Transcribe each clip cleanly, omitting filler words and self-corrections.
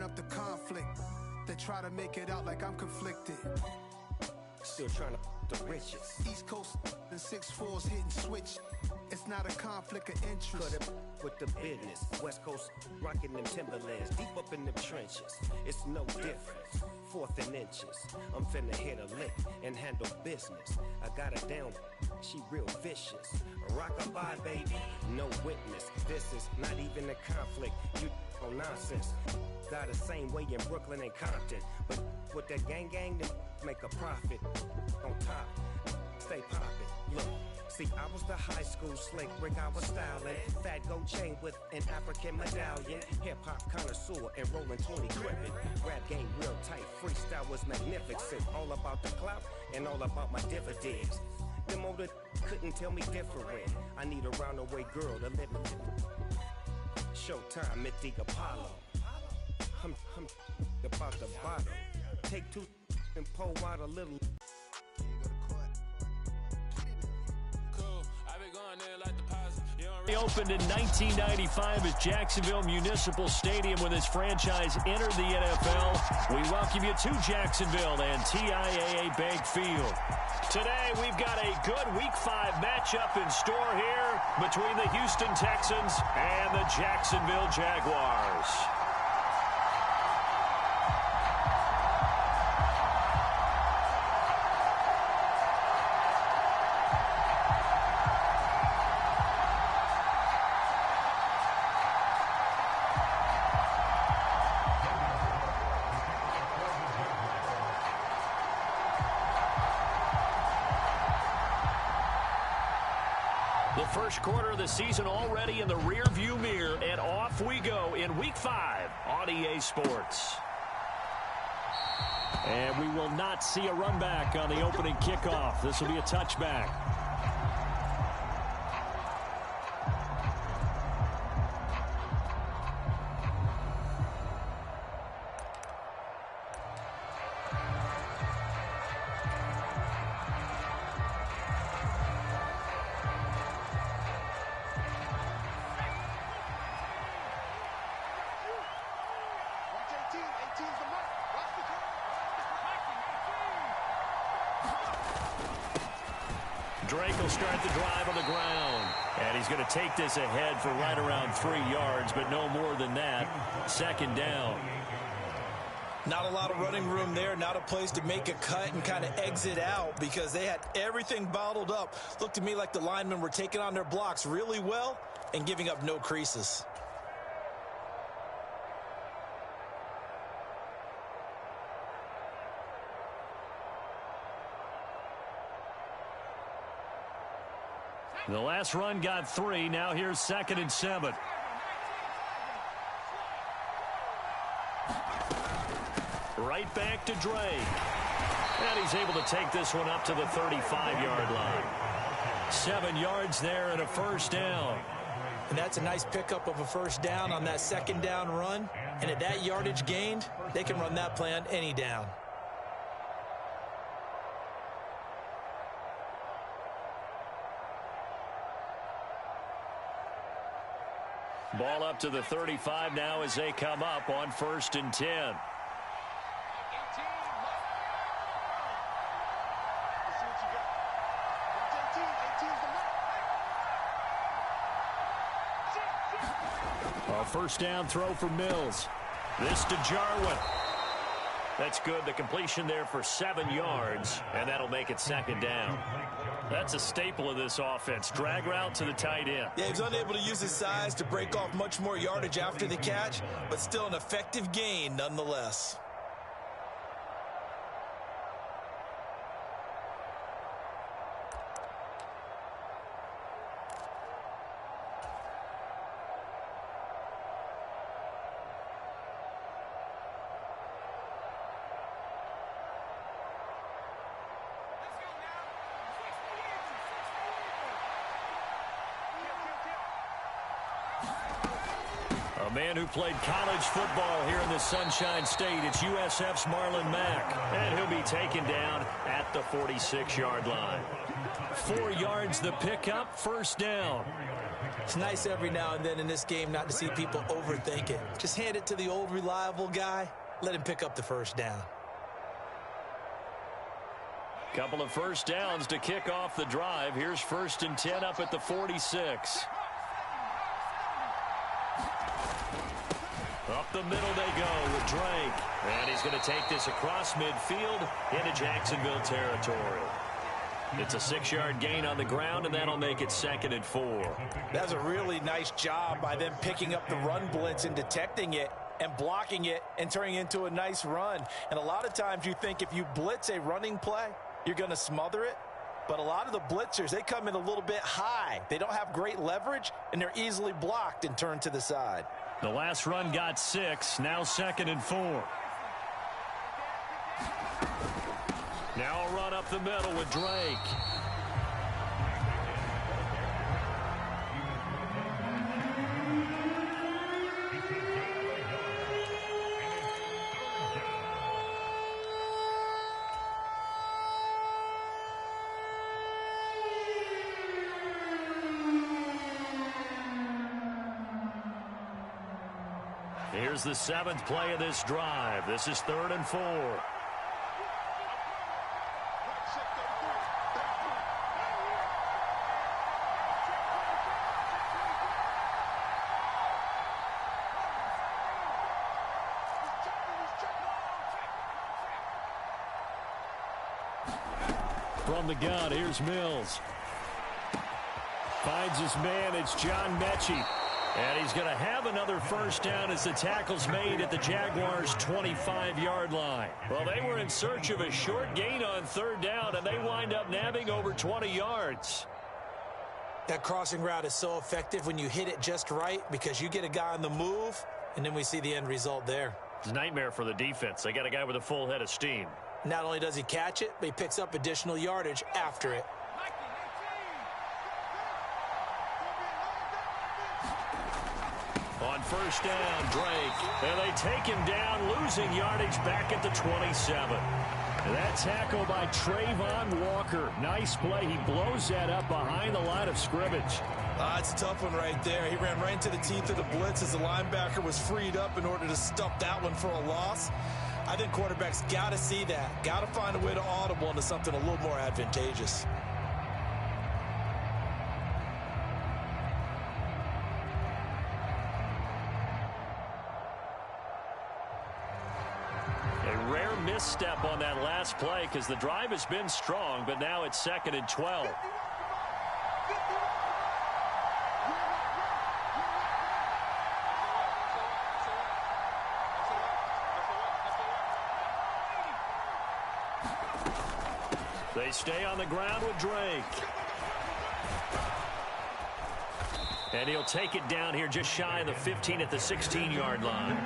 up the conflict. They try to make it out like I'm conflicted. Still trying to the riches. East Coast and 6'4s hitting switch. It's not a conflict of interest. Cut it with the business. West Coast rocking them Timberlands. Deep up in them trenches. It's no difference. 4th and inches. I'm finna hit a lick and handle business. I got her down. She real vicious. Rock-a-bye, baby. No witness. This is not even a conflict. You on nonsense. Got the same way in Brooklyn and Compton. But with that gang, then make a profit. On top. Stay poppin'. Look. See, I was the high school slick Rick, I was styling. Fat gold chain with an African medallion. Hip-hop connoisseur and rolling 20 cribbin'. Rap game real tight, freestyle was magnificent. All about the clout and all about my dividends. Them older couldn't tell me different. I need a roundaway girl to live with. Showtime, Mythic Apollo. I'm about the bottom. Take 2 and pull out a little. He opened in 1995 at Jacksonville Municipal Stadium when his franchise entered the NFL. We welcome you to Jacksonville and TIAA Bank Field. Today, we've got a good Week 5 matchup in store here between the Houston Texans and the Jacksonville Jaguars. The first quarter of the season already in the rear-view mirror, and off we go in Week 5 on EA Sports. And we will not see a run back on the opening kickoff. This will be a touchback. Drake will start the drive on the ground. And he's going to take this ahead for right around 3 yards, but no more than that. Second down. Not a lot of running room there, not a place to make a cut and kind of exit out because they had everything bottled up. Looked to me like the linemen were taking on their blocks really well and giving up no creases. The last run got 3. Now here's 2nd and 7. Right back to Drake. And he's able to take this one up to the 35-yard line. 7 yards there and a first down. And that's a nice pickup of a first down on that second down run. And at that yardage gained, they can run that play on any down. Ball up to the 35 now as they come up on 1st and 10. A first down throw for Mills. This to Jarwin. That's good. The completion there for 7 yards, and that'll make it 2nd down. That's a staple of this offense. Drag route to the tight end. Yeah, he was unable to use his size to break off much more yardage after the catch, but still an effective gain nonetheless. A man who played college football here in the Sunshine State. It's USF's Marlon Mack. And he'll be taken down at the 46-yard line. 4 yards the pickup, first down. It's nice every now and then in this game not to see people overthink it. Just hand it to the old reliable guy. Let him pick up the first down. Couple of first downs to kick off the drive. Here's 1st and 10 up at the 46. Up the middle they go with Drake. And he's going to take this across midfield into Jacksonville territory. It's a 6-yard gain on the ground, and that'll make it 2nd and 4. That's a really nice job by them picking up the run blitz and detecting it and blocking it and turning it into a nice run. And a lot of times you think if you blitz a running play, you're going to smother it. But a lot of the blitzers, they come in a little bit high. They don't have great leverage, and they're easily blocked and turned to the side. The last run got 6, now 2nd and 4. Now a run up the middle with Drake. Here's the 7th play of this drive. This is 3rd and 4. From the gun, here's Mills. Finds his man, it's John Mechie. And he's going to have another first down as the tackle's made at the Jaguars' 25-yard line. Well, they were in search of a short gain on 3rd down, and they wind up nabbing over 20 yards. That crossing route is so effective when you hit it just right because you get a guy on the move, and then we see the end result there. It's a nightmare for the defense. They got a guy with a full head of steam. Not only does he catch it, but he picks up additional yardage after it. On first down, Drake. And they take him down, losing yardage back at the 27. That tackle by Trayvon Walker. Nice play. He blows that up behind the line of scrimmage. It's a tough one right there. He ran right into the teeth of the blitz as the linebacker was freed up in order to stuff that one for a loss. I think quarterbacks got to see that. Got to find a way to audible into something a little more advantageous. Misstep on that last play because the drive has been strong, but now it's 2nd and 12. They stay on the ground with Drake. And he'll take it down here just shy of the 15 at the 16-yard line.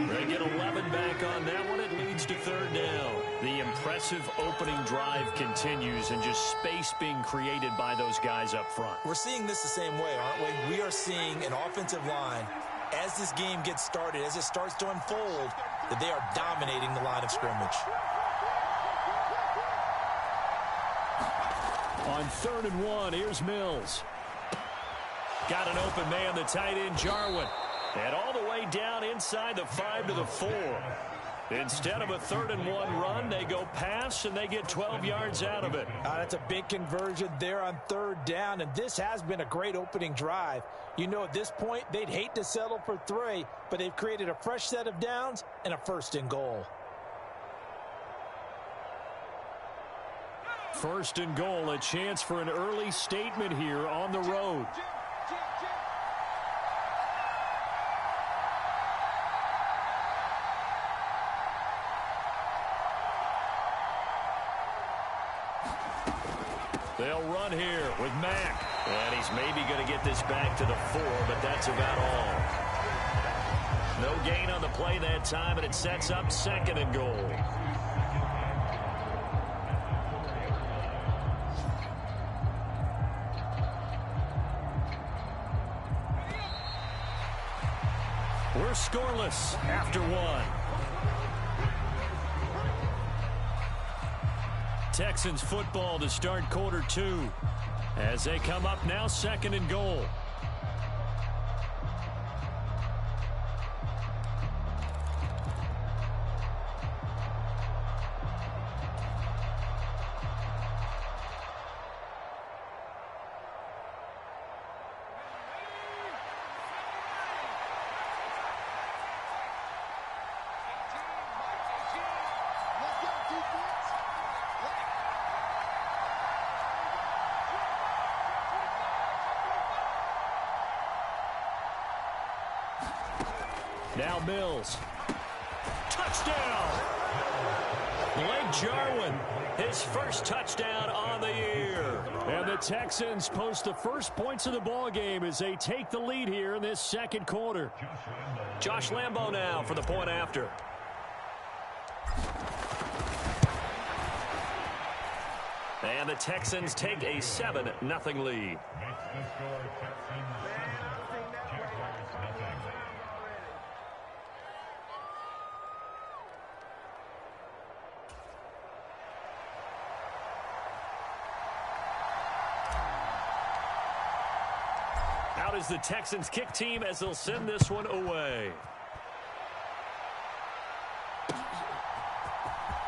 They get 11 back on that one. It leads to 3rd down. The impressive opening drive continues and just space being created by those guys up front. We're seeing this the same way, aren't we? We are seeing an offensive line, as this game gets started, as it starts to unfold, that they are dominating the line of scrimmage. On 3rd and 1, here's Mills. Got an open man, the tight end, Jarwin. And all the way down inside the 5 to the 4. Instead of a 3rd and 1 run, they go pass, and they get 12 yards out of it. That's a big conversion there on 3rd down, and this has been a great opening drive. You know, at this point, they'd hate to settle for 3, but they've created a fresh set of downs and a 1st and goal. 1st and goal, a chance for an early statement here on the road. They'll run here with Mack. And he's maybe going to get this back to the 4, but that's about all. No gain on the play that time, and it sets up 2nd and goal. scoreless after one. Texans football to start quarter two as they come up now 2nd and goal. Now Mills. Touchdown! Blake Jarwin, his first touchdown on the year. And the Texans post the first points of the ball game as they take the lead here in this 2nd quarter. Josh Lambo now for the point after. And the Texans take a 7-0 lead. Out is the Texans kick team as they'll send this one away.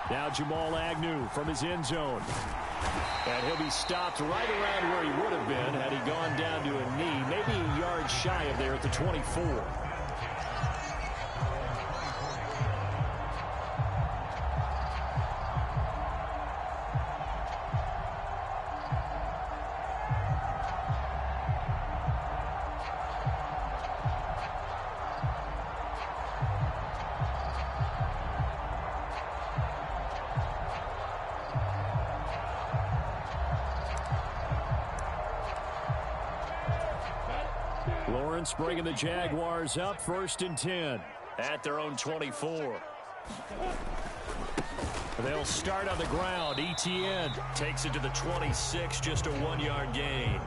Now Jamal Agnew from his end zone. And he'll be stopped right around where he would have been had he gone down to a knee, maybe a yard shy of there at the 24. Lawrence bringing the Jaguars up 1st and 10 at their own 24. They'll start on the ground. Etienne takes it to the 26, just a 1-yard gain.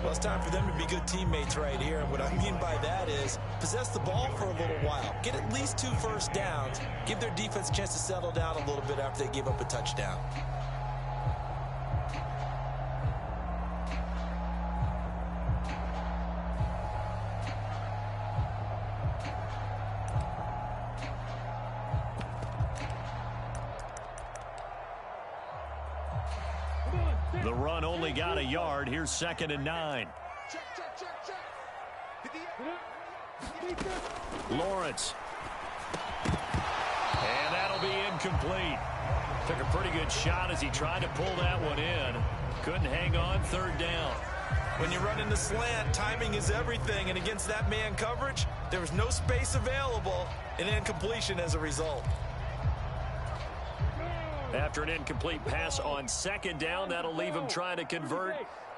Well, it's time for them to be good teammates right here. And what I mean by that is possess the ball for a little while. Get at least 2 first downs. Give their defense a chance to settle down a little bit after they give up a touchdown. The run only got a yard. Here's 2nd and 9. Lawrence. And that'll be incomplete. Took a pretty good shot as he tried to pull that one in. Couldn't hang on. 3rd down. When you run in the slant, timing is everything. And against that man coverage, there was no space available. An incompletion as a result. After an incomplete pass on 2nd down, that'll leave him trying to convert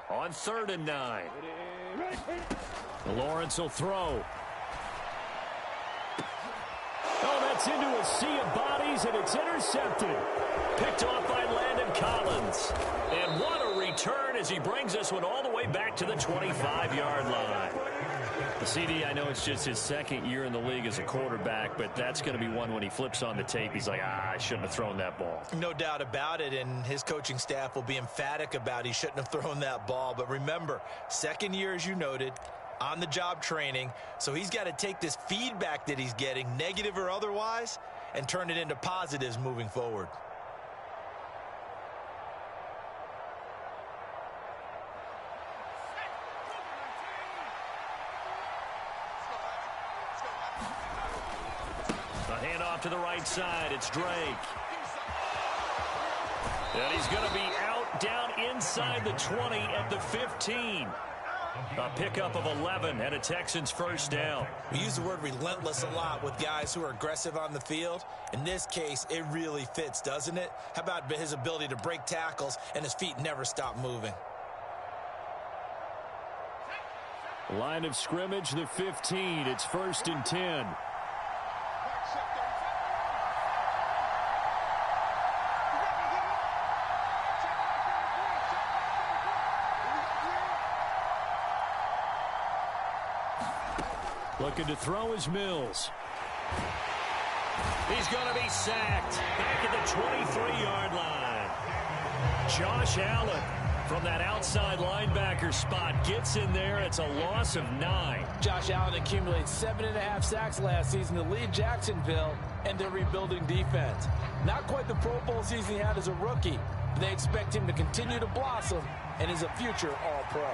on 3rd and 9. Lawrence will throw. Oh, that's into a sea of bodies, and it's intercepted. Picked off by Landon Collins. And what a return as he brings this one all the way back to the 25-yard line. The CD, I know it's just his 2nd year in the league as a quarterback, but that's going to be one when he flips on the tape. He's like, I shouldn't have thrown that ball. No doubt about it, and his coaching staff will be emphatic about he shouldn't have thrown that ball. But remember, 2nd year, as you noted, on-the-job training, so he's got to take this feedback that he's getting, negative or otherwise, and turn it into positives moving forward. To the right side, it's Drake. And he's going to be out down inside the 20 at the 15. A pickup of 11 and a Texans 1st down. We use the word relentless a lot with guys who are aggressive on the field. In this case, it really fits, doesn't it? How about his ability to break tackles and his feet never stop moving? Line of scrimmage, the 15. It's 1st and 10. Looking to throw is Mills. He's going to be sacked back at the 23-yard line. Josh Allen from that outside linebacker spot gets in there. It's a loss of 9. Josh Allen accumulated 7.5 sacks last season to lead Jacksonville and their rebuilding defense. Not quite the Pro Bowl season he had as a rookie, but they expect him to continue to blossom and is a future All-Pro.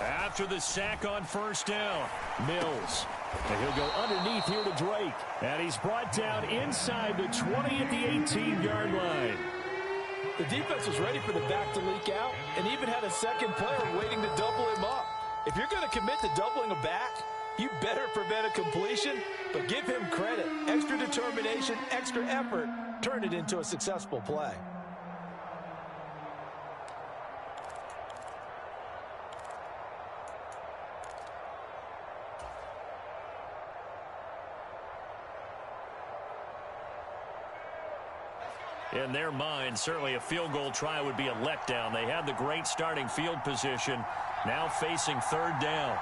After the sack on first down, Mills. And he'll go underneath here to Drake. And he's brought down inside the 20 at the 18-yard line. The defense was ready for the back to leak out and even had a second player waiting to double him up. If you're going to commit to doubling a back, you better prevent a completion, but give him credit. Extra determination, extra effort, turn it into a successful play. In their mind, certainly a field goal try would be a letdown. They had the great starting field position, now facing third down.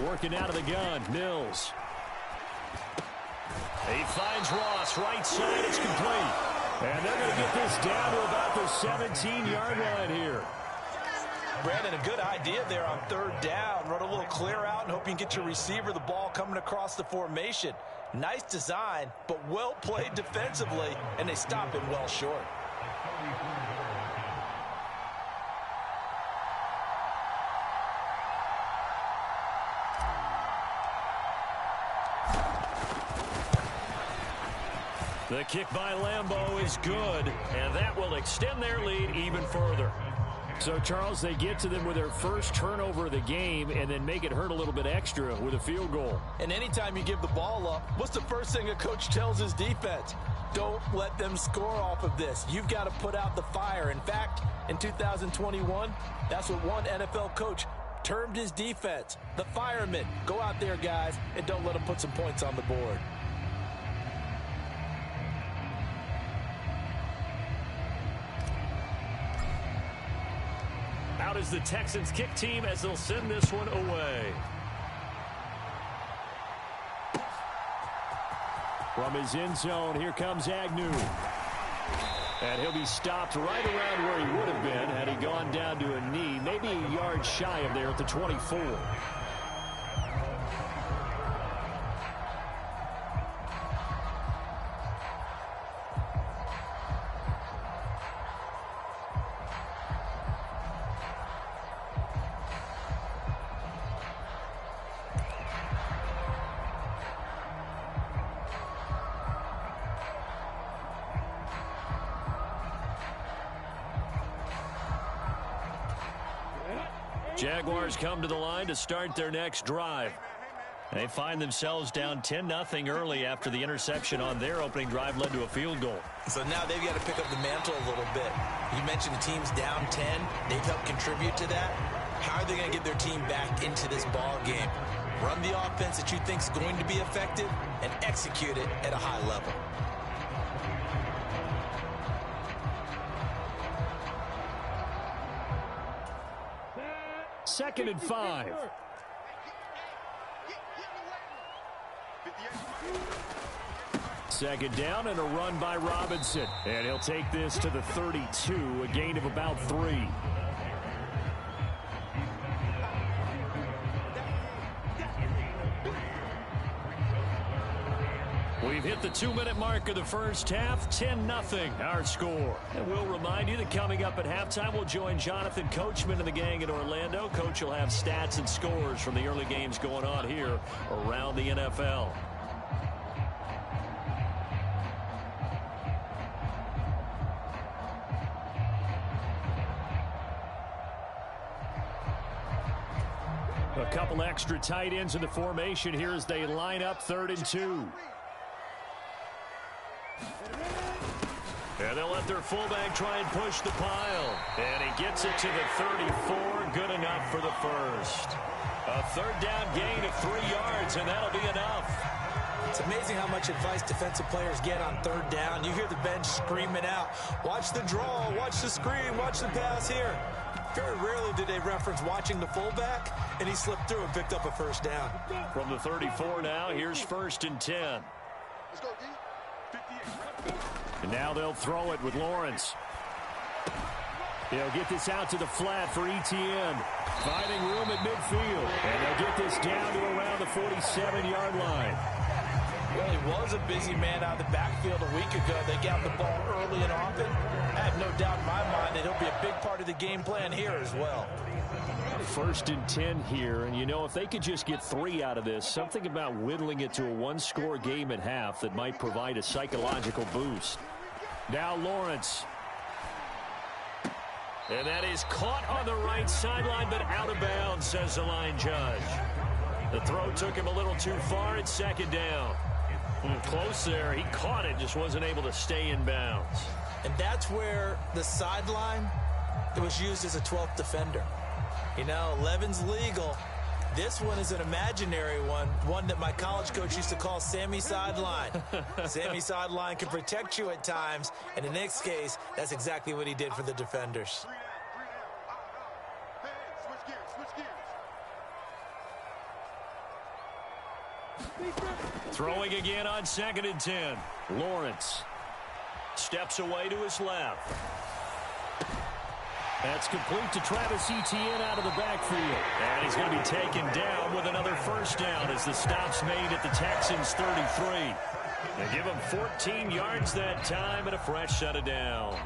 Working out of the gun, Mills. He finds Ross, right side, it's complete. And they're going to get this down to about the 17-yard line here. Brandon, a good idea there on third down. Run a little clear out and hope you can get your receiver the ball coming across the formation. Nice design, but well played defensively, and they stop him well short. The kick by Lambeau is good, and that will extend their lead even further. So, Charles, they get to them with their first turnover of the game and then make it hurt a little bit extra with a field goal. And anytime you give the ball up, what's the first thing a coach tells his defense? Don't let them score off of this. You've got to put out the fire. In fact, in 2021, that's what one NFL coach termed his defense, the firemen. Go out there, guys, and don't let them put some points on the board. Out is the Texans kick team as they'll send this one away. From his end zone, here comes Agnew. And he'll be stopped right around where he would have been had he gone down to a knee, maybe a yard shy of there at the 24. Jaguars come to the line to start their next drive. They find themselves down 10-0 early after the interception on their opening drive led to a field goal. So now they've got to pick up the mantle a little bit. You mentioned the team's down 10. They've helped contribute to that. How are they going to get their team back into this ball game? Run the offense that you think is going to be effective and execute it at a high level. Second and 5. Second down and a run by Robinson. And he'll take this to the 32, a gain of about 3. We've hit the 2-minute mark of the first half, 10-0 our score. And we'll remind you that coming up at halftime, we'll join Jonathan Coachman and the gang in Orlando. Coach will have stats and scores from the early games going on here around the NFL. A couple extra tight ends in the formation here as they line up 3rd and 2. And they'll let their fullback try and push the pile. And he gets it to the 34. Good enough for the first. A third down gain of 3 yards, and that'll be enough. It's amazing how much advice defensive players get on third down. You hear the bench screaming out, watch the draw, watch the screen, watch the pass here. Very rarely do they reference watching the fullback, and he slipped through and picked up a first down. From the 34 now, here's 1st and 10. Let's go, D. 58. And now they'll throw it with Lawrence. They'll get this out to the flat for Etienne. Finding room at midfield. And they'll get this down to around the 47-yard line. Well, he was a busy man out of the backfield a week ago. They got the ball early and often. I have no doubt in my mind that he'll be a big part of the game plan here as well. 1st and 10 here, and you know, if they could just get 3 out of this, something about whittling it to a 1-score game at half that might provide a psychological boost. Now Lawrence. And that is caught on the right sideline, but out of bounds, says the line judge. The throw took him a little too far. It's 2nd down. Close there. He caught it, just wasn't able to stay in bounds. And that's where the sideline, it was used as a 12th defender. You know, 11's legal. This one is an imaginary one that my college coach used to call Sammy Sideline. Sammy Sideline can protect you at times, and in this case, that's exactly what he did for the defenders. Throwing again on 2nd and 10. Lawrence steps away to his left. That's complete to Travis Etienne out of the backfield. And he's going to be taken down with another first down as the stop's made at the Texans' 33. They give him 14 yards that time and a fresh set of downs.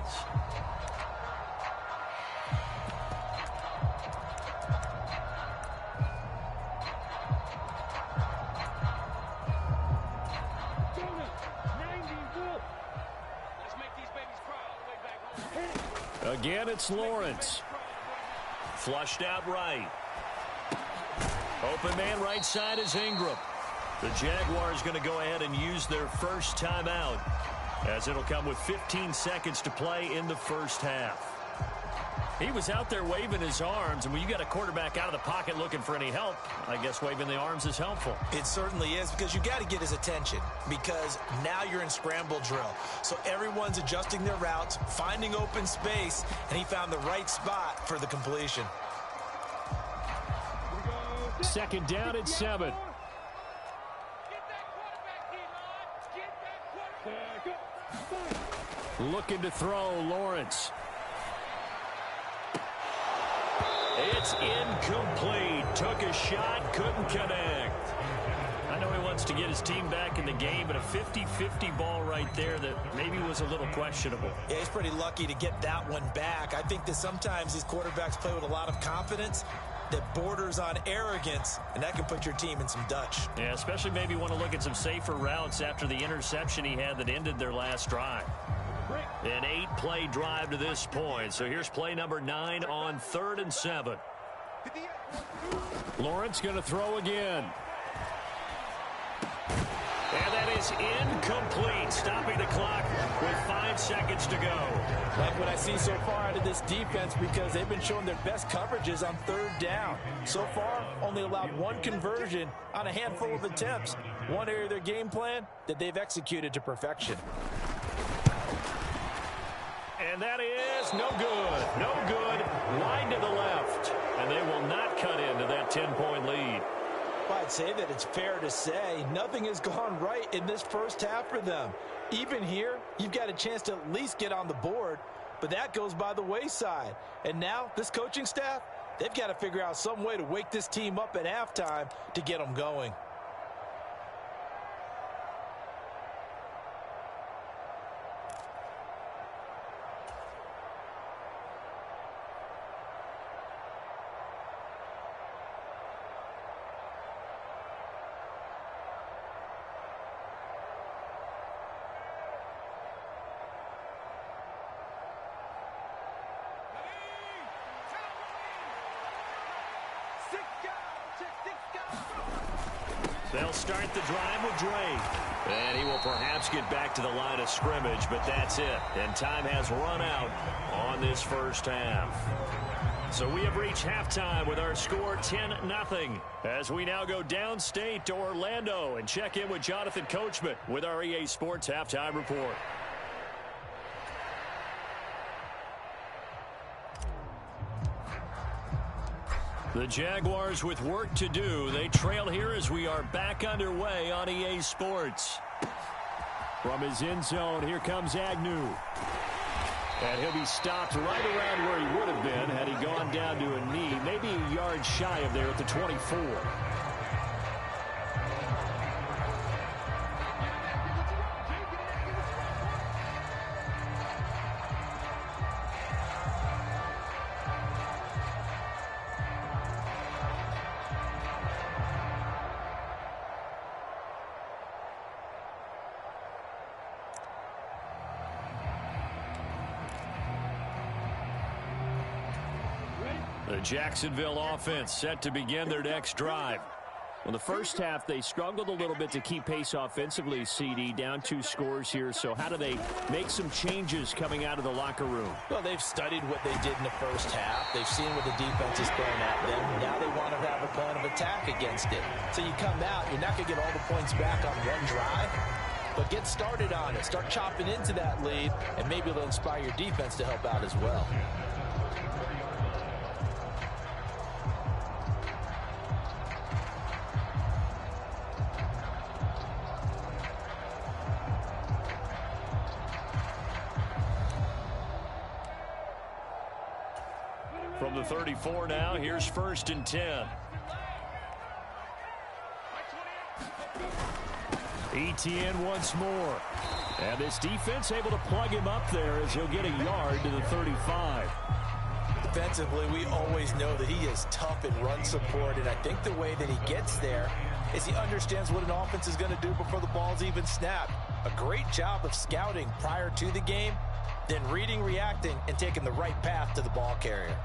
Again, it's Lawrence. Flushed out right. Open man right side is Ingram. The Jaguars going to go ahead and use their first timeout, as it'll come with 15 seconds to play in the first half. He was out there waving his arms, and when you got a quarterback out of the pocket looking for any help, I guess waving the arms is helpful. It certainly is, because you got to get his attention, because now you're in scramble drill. So everyone's adjusting their routes, finding open space, and he found the right spot for the completion. 2nd down at 7. Looking to throw, Lawrence. It's incomplete. Took a shot, couldn't connect. I know he wants to get his team back in the game, but a 50-50 ball right there that maybe was a little questionable. Yeah, he's pretty lucky to get that one back. I think that sometimes these quarterbacks play with a lot of confidence that borders on arrogance, and that can put your team in some Dutch. Yeah, especially maybe want to look at some safer routes after the interception he had that ended their last drive. An 8-play drive to this point. So here's play number 9 on 3rd and 7. Lawrence going to throw again. And that is incomplete, stopping the clock with 5 seconds to go. Like what I see so far out of this defense, because they've been showing their best coverages on 3rd down. So far, only allowed 1 conversion on a handful of attempts. One area of their game plan that they've executed to perfection. And that is no good. No good. Wide to the left. And they will not cut into that 10-point lead. Well, I'd say that it's fair to say nothing has gone right in this first half for them. Even here, you've got a chance to at least get on the board, but that goes by the wayside. And now, this coaching staff, they've got to figure out some way to wake this team up at halftime to get them going. They'll start the drive with Drake. And he will perhaps get back to the line of scrimmage, but that's it. And time has run out on this first half. So we have reached halftime with our score 10-0. As we now go downstate to Orlando and check in with Jonathan Coachman with our EA Sports Halftime Report. The Jaguars with work to do. They trail here as we are back underway on EA Sports. From his end zone, here comes Agnew. And he'll be stopped right around where he would have been had he gone down to a knee, maybe a yard shy of there at the 24. The Jacksonville offense set to begin their next drive. Well, the first half, they struggled a little bit to keep pace offensively, CD, down 2 scores here. So how do they make some changes coming out of the locker room? Well, they've studied what they did in the first half. They've seen what the defense is throwing at them. Now they want to have a plan of attack against it. So you come out, you're not going to get all the points back on one drive, but get started on it. Start chopping into that lead, and maybe it'll inspire your defense to help out as well. From the 34 now, here's 1st and 10. Etienne once more. And this defense able to plug him up there as he'll get a yard to the 35. Defensively, we always know that he is tough in run support, and I think the way that he gets there is he understands what an offense is going to do before the ball's even snapped. A great job of scouting prior to the game, then reading, reacting, and taking the right path to the ball carrier.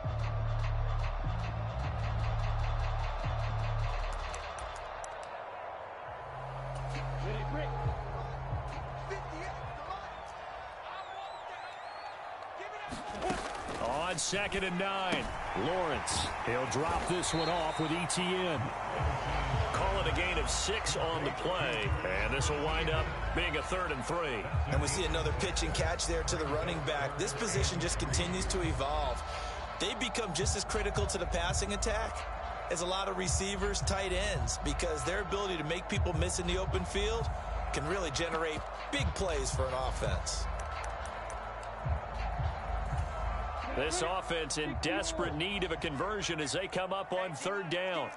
On 2nd and 9, Lawrence. He'll drop this one off with Etienne. Call it a gain of 6 on the play, and this will wind up being a 3rd and 3. And we see another pitch and catch there to the running back. This position just continues to evolve. They become just as critical to the passing attack as a lot of receivers, tight ends, because their ability to make people miss in the open field can really generate big plays for an offense. This offense in desperate need of a conversion as they come up on 3rd down.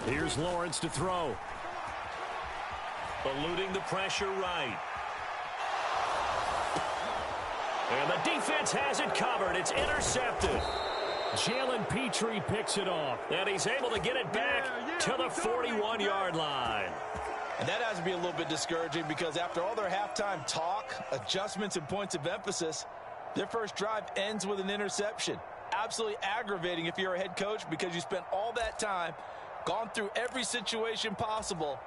Here's Lawrence to throw. Eluding the pressure right. And the defense has it covered. It's intercepted. Jalen Petrie picks it off. And he's able to get it back to the 41-yard line. And that has to be a little bit discouraging because after all their halftime talk, adjustments, and points of emphasis, their first drive ends with an interception. Absolutely aggravating if you're a head coach because you spent all that time, gone through every situation possible,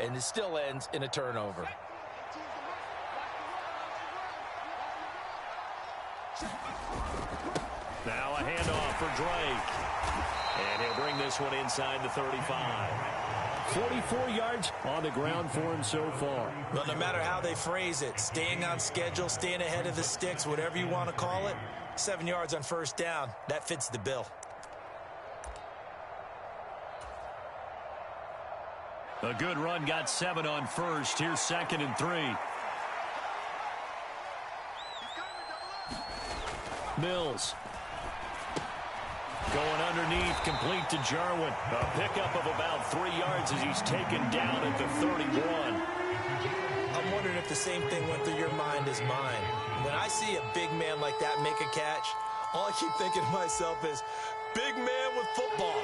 and it still ends in a turnover. Now a handoff for Drake. And he'll bring this one inside the 35. 44 yards on the ground for him so far. Well, no matter how they phrase it, staying on schedule, staying ahead of the sticks, whatever you want to call it, 7 yards on 1st down, that fits the bill. A good run got 7 on 1st. Here's 2nd and 3. Mills. Going underneath, complete to Jarwin. A pickup of about 3 yards as he's taken down at the 31. I'm wondering if the same thing went through your mind as mine. When I see a big man like that make a catch, all I keep thinking to myself is, big man with football.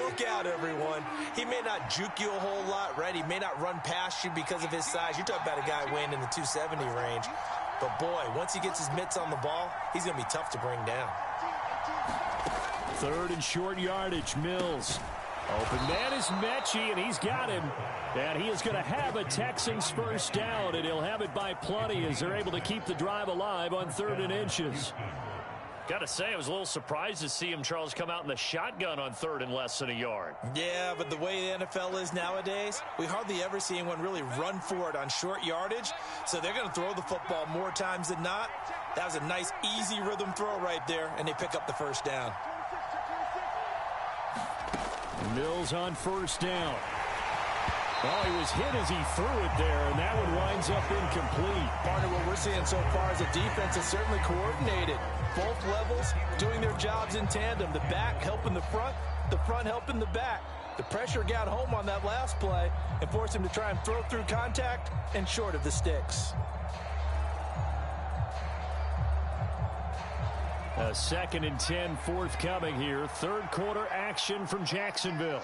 Look out, everyone. He may not juke you a whole lot, right? He may not run past you because of his size. You're talking about a guy weighing in the 270 range. But, boy, once he gets his mitts on the ball, he's going to be tough to bring down. 3rd and short yardage, Mills. Open man is Mechie, and he's got him. And he is going to have a Texans first down, and he'll have it by plenty as they're able to keep the drive alive on 3rd and inches. Got to say, I was a little surprised to see him, Charles, come out in the shotgun on 3rd and less than a yard. Yeah, but the way the NFL is nowadays, we hardly ever see anyone really run for it on short yardage. So they're going to throw the football more times than not. That was a nice, easy rhythm throw right there, and they pick up the first down. Mills on first down. Well, he was hit as he threw it there, and that one winds up incomplete. Partner, what we're seeing so far is the defense is certainly coordinated. Both levels doing their jobs in tandem. The back helping the front helping the back. The pressure got home on that last play and forced him to try and throw through contact and short of the sticks. A 2nd and 10 forthcoming here. 3rd quarter action from Jacksonville.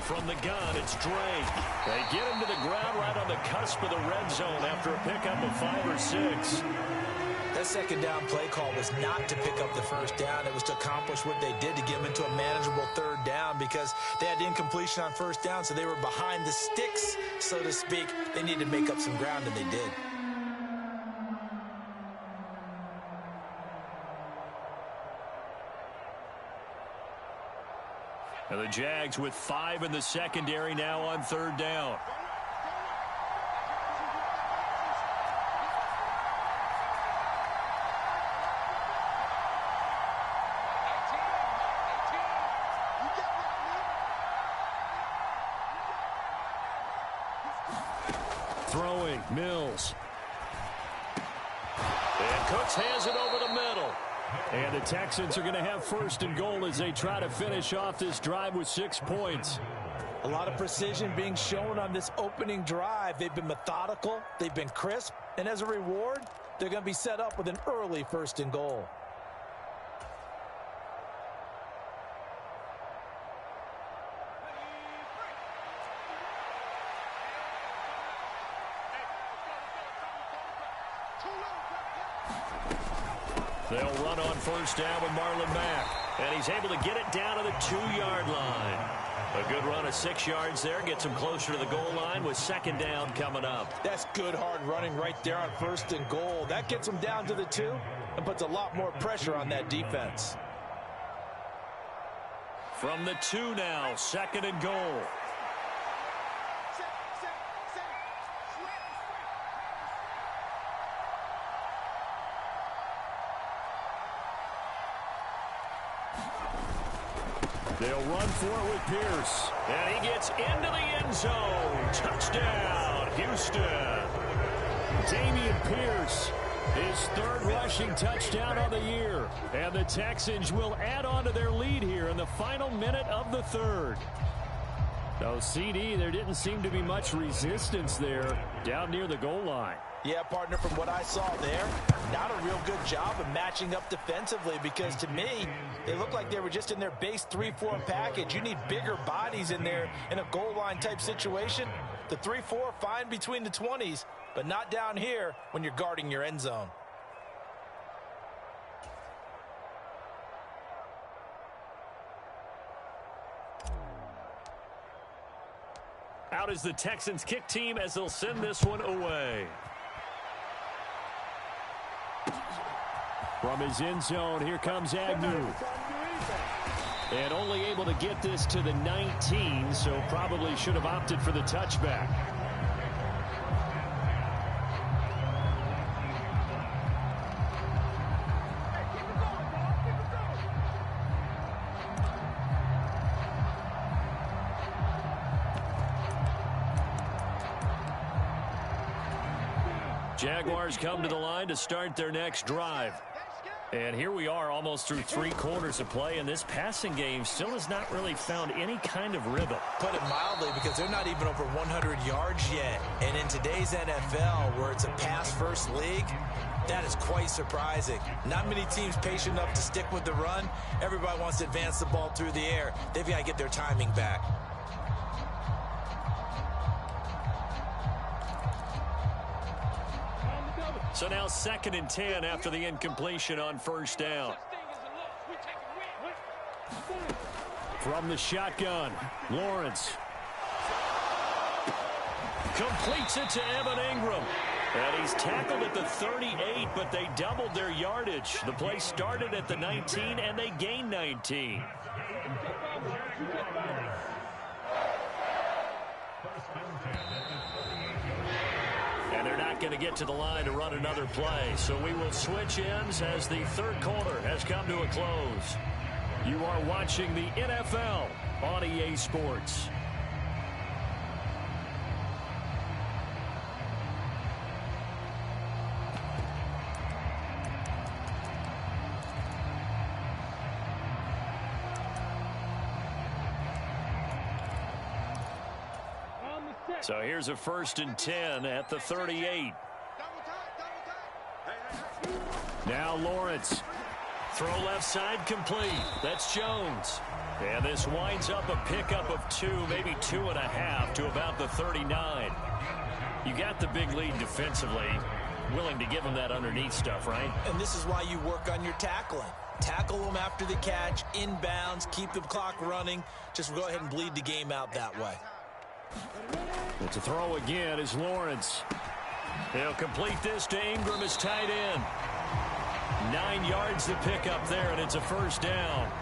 From the gun, it's Drake. They get him to the ground right on the cusp of the red zone after a pickup of 5 or 6. That 2nd down play call was not to pick up the first down. It was to accomplish what they did to get them into a manageable 3rd down because they had incompletion on 1st down, so they were behind the sticks, so to speak. They needed to make up some ground, and they did. And the Jags with 5 in the secondary now on 3rd down. Throwing, Mills. And Cooks has it over the middle. And the Texans are going to have 1st and goal as they try to finish off this drive with 6 points. A lot of precision being shown on this opening drive. They've been methodical, they've been crisp, and as a reward, they're going to be set up with an early 1st and goal. They'll run on 1st down with Marlon Mack. And he's able to get it down to the 2-yard line. A good run of 6 yards there. Gets him closer to the goal line with 2nd down coming up. That's good hard running right there on 1st and goal. That gets him down to the 2 and puts a lot more pressure on that defense. From the 2 now, 2nd and goal. They'll run for it with Pierce. And he gets into the end zone. Touchdown, Houston. Dameon Pierce, his 3rd rushing touchdown of the year. And the Texans will add on to their lead here in the final minute of the 3rd. Though CD, there didn't seem to be much resistance there down near the goal line. Yeah, partner, from what I saw there, not a real good job of matching up defensively because to me, they looked like they were just in their base 3-4 package. You need bigger bodies in there in a goal line type situation. The 3-4 fine between the 20s, but not down here when you're guarding your end zone. Out is the Texans kick team as they'll send this one away. From his end zone, here comes Agnew. And only able to get this to the 19, so probably should have opted for the touchback. Jaguars come to the line to start their next drive. And here we are almost through 3 quarters of play, and this passing game still has not really found any kind of rhythm. Put it mildly, because they're not even over 100 yards yet. And in today's NFL, where it's a pass-first league, that is quite surprising. Not many teams patient enough to stick with the run. Everybody wants to advance the ball through the air. They've got to get their timing back. So now 2nd and 10 after the incompletion on 1st down. From the shotgun, Lawrence completes it to Evan Ingram. And he's tackled at the 38, but they doubled their yardage. The play started at the 19, and they gained 19. And they're not going to get to the line to run another play. So we will switch ends as the third quarter has come to a close. You are watching the NFL on EA Sports. So here's a 1st and 10 at the 38. Now Lawrence. Throw left side complete. That's Jones. And this winds up a pickup of 2, maybe 2.5 to about the 39. You got the big lead defensively. Willing to give them that underneath stuff, right? And this is why you work on your tackling. Tackle them after the catch, inbounds, keep the clock running. Just go ahead and bleed the game out that way. But to throw again is Lawrence. He'll complete this to Ingram as tight end. 9 yards to pick up there, and it's a 1st down.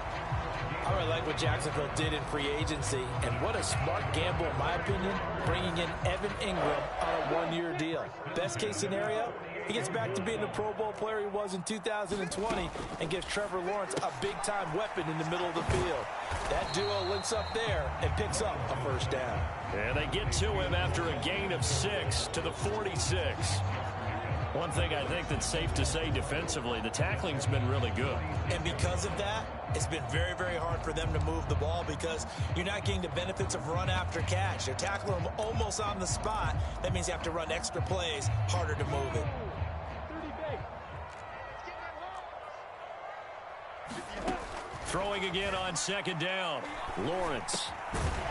I really like what Jacksonville did in free agency, and what a smart gamble, in my opinion, bringing in Evan Ingram on a 1-year deal. Best case scenario, he gets back to being the Pro Bowl player he was in 2020 and gives Trevor Lawrence a big-time weapon in the middle of the field. That duo links up there and picks up a 1st down. And they get to him after a gain of 6 to the 46. One thing I think that's safe to say defensively, the tackling's been really good. And because of that, it's been very, very hard for them to move the ball because you're not getting the benefits of run after catch. They're tackling them almost on the spot. That means you have to run extra plays, harder to move it. Throwing again on 2nd down. Lawrence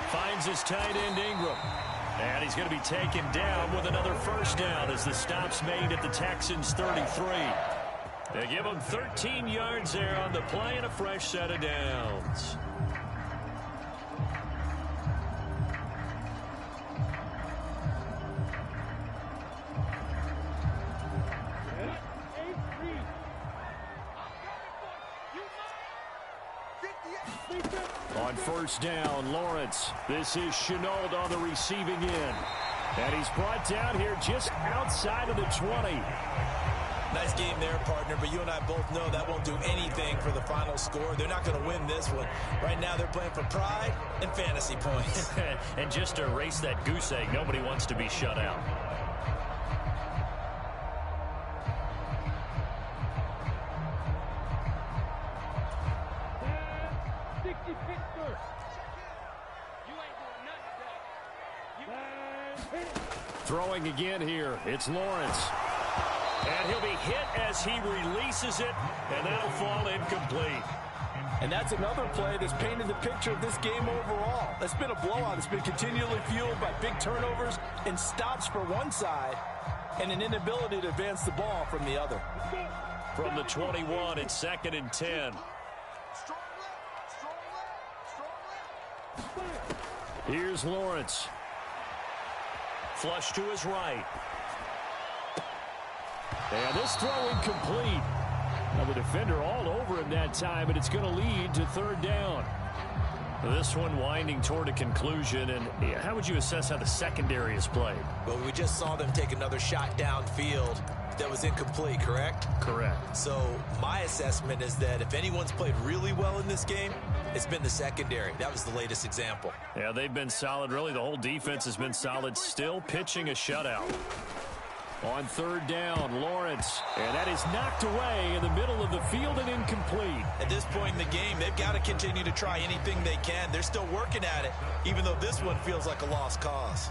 finds his tight end Ingram. And he's going to be taken down with another 1st down as the stop's made at the Texans' 33. They give him 13 yards there on the play and a fresh set of downs. On 1st down, Lawrence. This is Shenault on the receiving end. And he's brought down here just outside of the 20. Nice game there, partner, but you and I both know that won't do anything for the final score. They're not going to win this one. Right now they're playing for pride and fantasy points. And just to erase that goose egg, nobody wants to be shut out. Throwing again here. It's Lawrence. And he'll be hit as he releases it, and that'll fall incomplete. And that's another play that's painted the picture of this game overall. It's been a blowout. It's been continually fueled by big turnovers and stops for one side and an inability to advance the ball from the other. From the 21, it's 2nd and 10. Here's Lawrence. Flush to his right. And this throw incomplete. Now the defender all over him that time, but it's going to lead to 3rd down. This one winding toward a conclusion, and how would you assess how the secondary has played? Well, we just saw them take another shot downfield that was incomplete, correct? Correct. So my assessment is that if anyone's played really well in this game, it's been the secondary. That was the latest example. Yeah, they've been solid. Really, the whole defense has been solid. Still pitching a shutout. On 3rd down, Lawrence. And that is knocked away in the middle of the field and incomplete. At this point in the game, they've got to continue to try anything they can. They're still working at it, even though this one feels like a lost cause.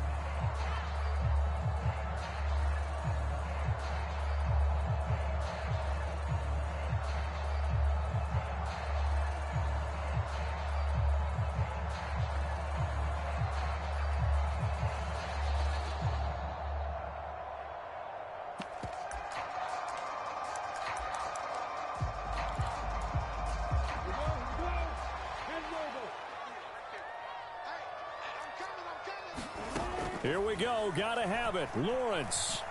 Here we go. Gotta have it. Lawrence.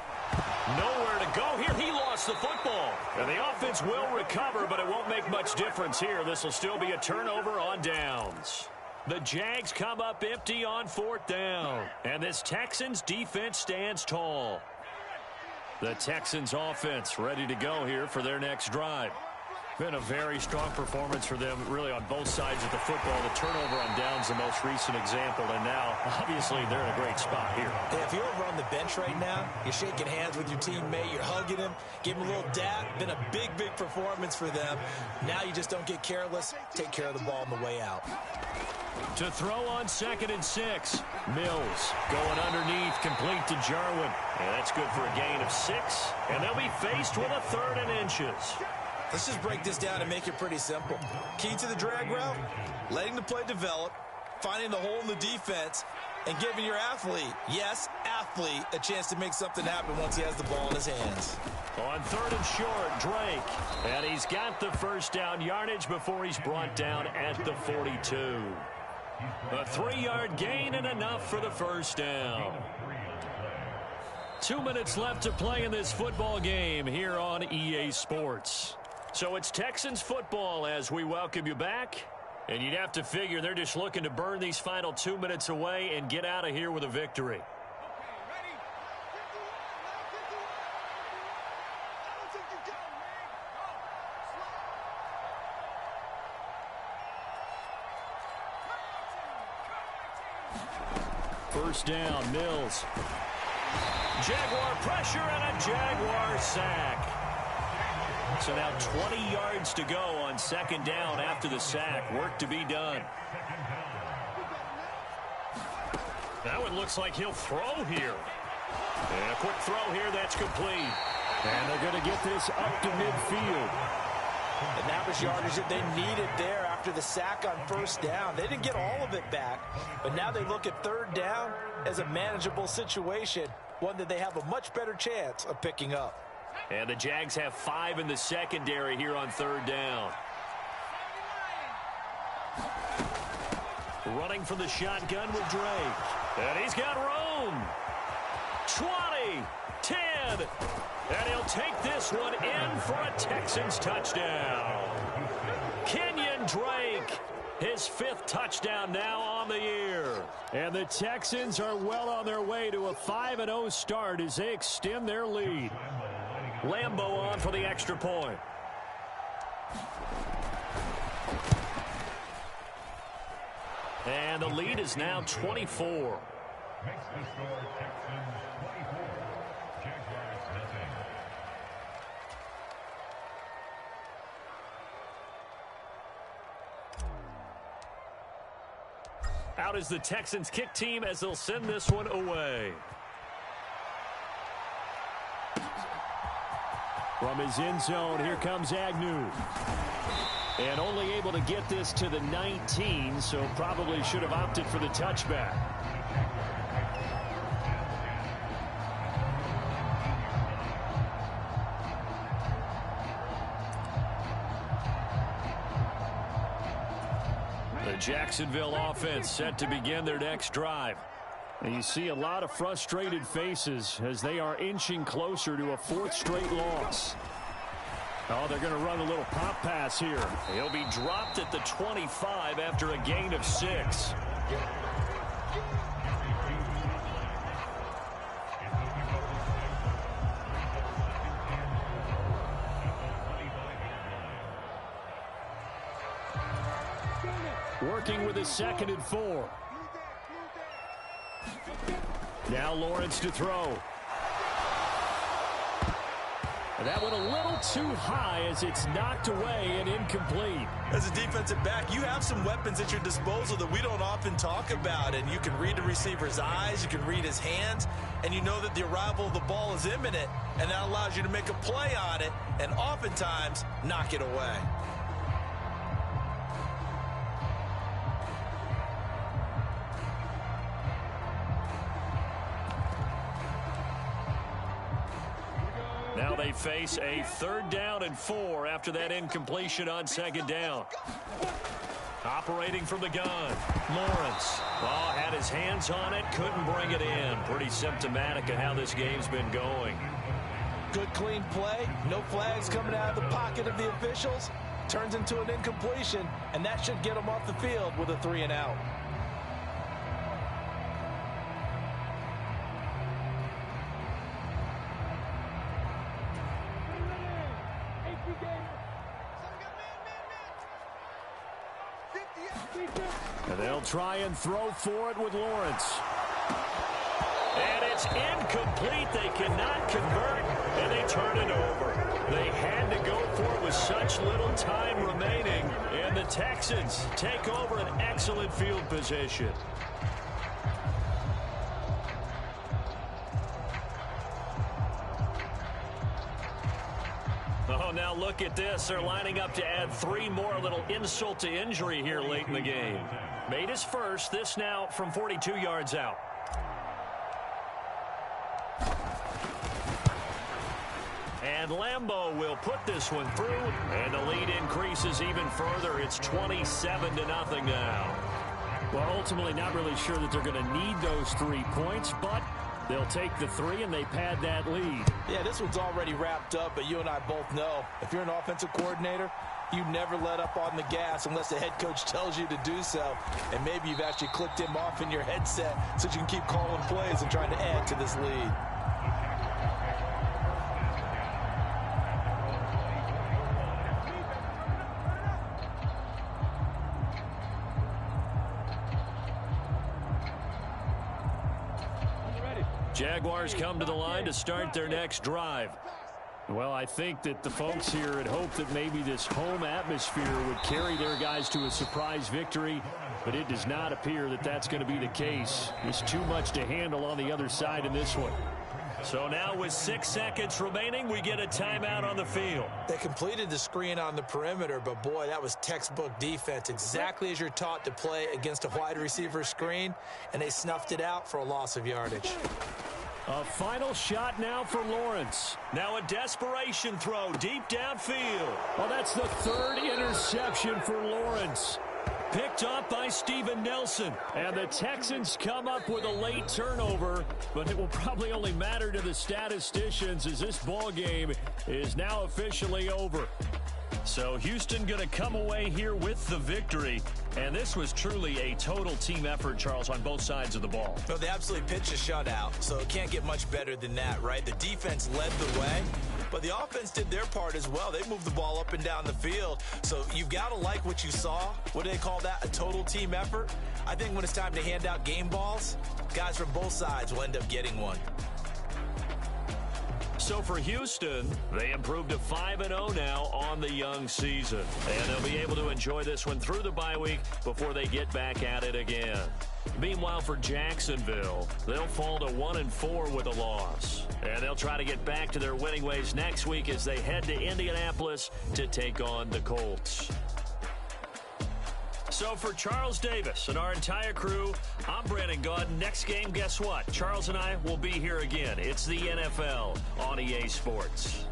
Nowhere to go here. He lost the football. And the offense will recover, but it won't make much difference here. This will still be a turnover on downs. The Jags come up empty on 4th down. And this Texans defense stands tall. The Texans offense ready to go here for their next drive. Been a very strong performance for them, really, on both sides of the football. The turnover on downs, the most recent example, and now, obviously, they're in a great spot here. Hey, if you're over on the bench right now, you're shaking hands with your teammate, you're hugging him, give him a little dap. Been a big, big performance for them. Now you just don't get careless. Take care of the ball on the way out. To throw on 2nd and 6. Mills going underneath, complete to Jarwin. And that's good for a gain of 6. And they'll be faced with a 3rd and inches. Let's just break this down and make it pretty simple. Key to the drag route, letting the play develop, finding the hole in the defense, and giving your athlete, yes, athlete, a chance to make something happen once he has the ball in his hands. On 3rd and short, Drake. And he's got the first down yardage before he's brought down at the 42. A 3-yard gain and enough for the first down. 2 minutes left to play in this football game here on EA Sports. So it's Texans football as we welcome you back. And you'd have to figure they're just looking to burn these final 2 minutes away and get out of here with a victory. First down, Mills. Jaguar pressure and a Jaguar sack. So now 20 yards to go on 2nd down after the sack. Work to be done. Now it looks like he'll throw here. And a quick throw here, that's complete. And they're going to get this up to midfield. An average yardage that they needed there after the sack on 1st down. They didn't get all of it back, but now they look at 3rd down as a manageable situation, one that they have a much better chance of picking up. And the Jags have 5 in the secondary here on 3rd down. Running from the shotgun with Drake. And he's got room. 20, 10. And he'll take this one in for a Texans touchdown. Kenyon Drake, his 5th touchdown now on the year. And the Texans are well on their way to a 5-0 start as they extend their lead. Lambo on for the extra point. And the lead is now 24. Out is the Texans kick team as they'll send this one away. From his end zone, here comes Agnew. And only able to get this to the 19, so probably should have opted for the touchback. The Jacksonville offense set to begin their next drive. And you see a lot of frustrated faces as they are inching closer to a 4th straight loss. Oh, they're going to run a little pop pass here. He'll be dropped at the 25 after a gain of 6. Working with a 2nd and 4. Now Lawrence to throw. And that went a little too high as it's knocked away and incomplete. As a defensive back, you have some weapons at your disposal that we don't often talk about. And you can read the receiver's eyes, you can read his hands, and you know that the arrival of the ball is imminent. And that allows you to make a play on it and oftentimes knock it away. Now they face a 3rd down and 4 after that incompletion on 2nd down. Operating from the gun, Lawrence. Oh, had his hands on it, couldn't bring it in. Pretty symptomatic of how this game's been going. Good, clean play. No flags coming out of the pocket of the officials. Turns into an incompletion, and that should get him off the field with a 3-and-out. And they'll try and throw for it with Lawrence. And it's incomplete. They cannot convert, and they turn it over. They had to go for it with such little time remaining, and the Texans take over an excellent field position. Oh, now look at this. They're lining up to add 3 more, a little insult to injury here late in the game. Made his first. This now from 42 yards out. And Lambeau will put this one through, and the lead increases even further. It's 27-0 now. Well, ultimately not really sure that they're going to need those 3 points, but they'll take the 3 and they pad that lead. Yeah, this one's already wrapped up, but you and I both know if you're an offensive coordinator, you never let up on the gas unless the head coach tells you to do so. And maybe you've actually clicked him off in your headset so you can keep calling plays and trying to add to this lead. Jaguars come to the line to start their next drive. Well, I think that the folks here had hoped that maybe this home atmosphere would carry their guys to a surprise victory, but it does not appear that that's going to be the case. There's too much to handle on the other side in this one. So now with 6 seconds remaining, we get a timeout on the field. They completed the screen on the perimeter, but boy, that was textbook defense, exactly as you're taught to play against a wide receiver screen, and they snuffed it out for a loss of yardage. A final shot now for Lawrence. Now a desperation throw deep downfield. Well, that's the 3rd interception for Lawrence. Picked off by Steven Nelson. And the Texans come up with a late turnover, but it will probably only matter to the statisticians as this ball game is now officially over. So Houston going to come away here with the victory. And this was truly a total team effort, Charles, on both sides of the ball. No, they absolutely pitched a shutout, so it can't get much better than that, right? The defense led the way, but the offense did their part as well. They moved the ball up and down the field. So you've got to like what you saw. What do they call that? A total team effort? I think when it's time to hand out game balls, guys from both sides will end up getting one. So for Houston, they improved to 5-0 now on the young season. And they'll be able to enjoy this one through the bye week before they get back at it again. Meanwhile, for Jacksonville, they'll fall to 1-4 with a loss. And they'll try to get back to their winning ways next week as they head to Indianapolis to take on the Colts. So for Charles Davis and our entire crew, I'm Brandon Gaudin. Next game, guess what? Charles and I will be here again. It's the NFL on EA Sports.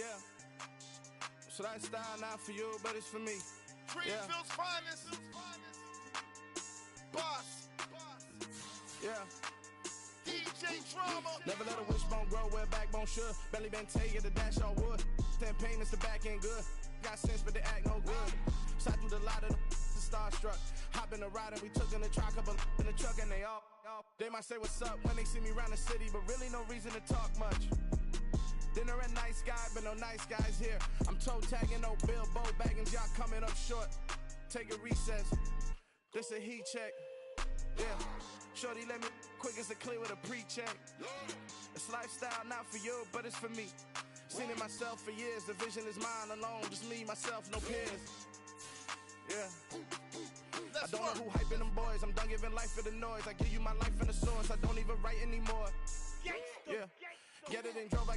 Yeah. So that style not for you, but it's for me. Greenville's finest. Boss. Yeah. DJ Drama. Never let a wishbone grow where backbone should. Belly been taken to dash all wood. Then pain is the back end good. Got sense, but they act no good. Side through the lot of the starstruck. Hop in the ride and we took in the truck, couple in the truck, and they all. They might say what's up when they see me around the city, but really no reason to talk much. Dinner at nice guy, but no nice guys here. I'm toe tagging, no Bilbo Baggins, y'all coming up short. Take a recess. This a heat check. Yeah. Shorty let me quick as a clear with a pre-check. It's lifestyle not for you, but it's for me. Seen it myself for years. The vision is mine alone. Just me, myself, no peers. Yeah. I don't know who hyping them boys. I'm done giving life for the noise. I give you my life in the source. I don't even write anymore. Yeah. Get it and drove like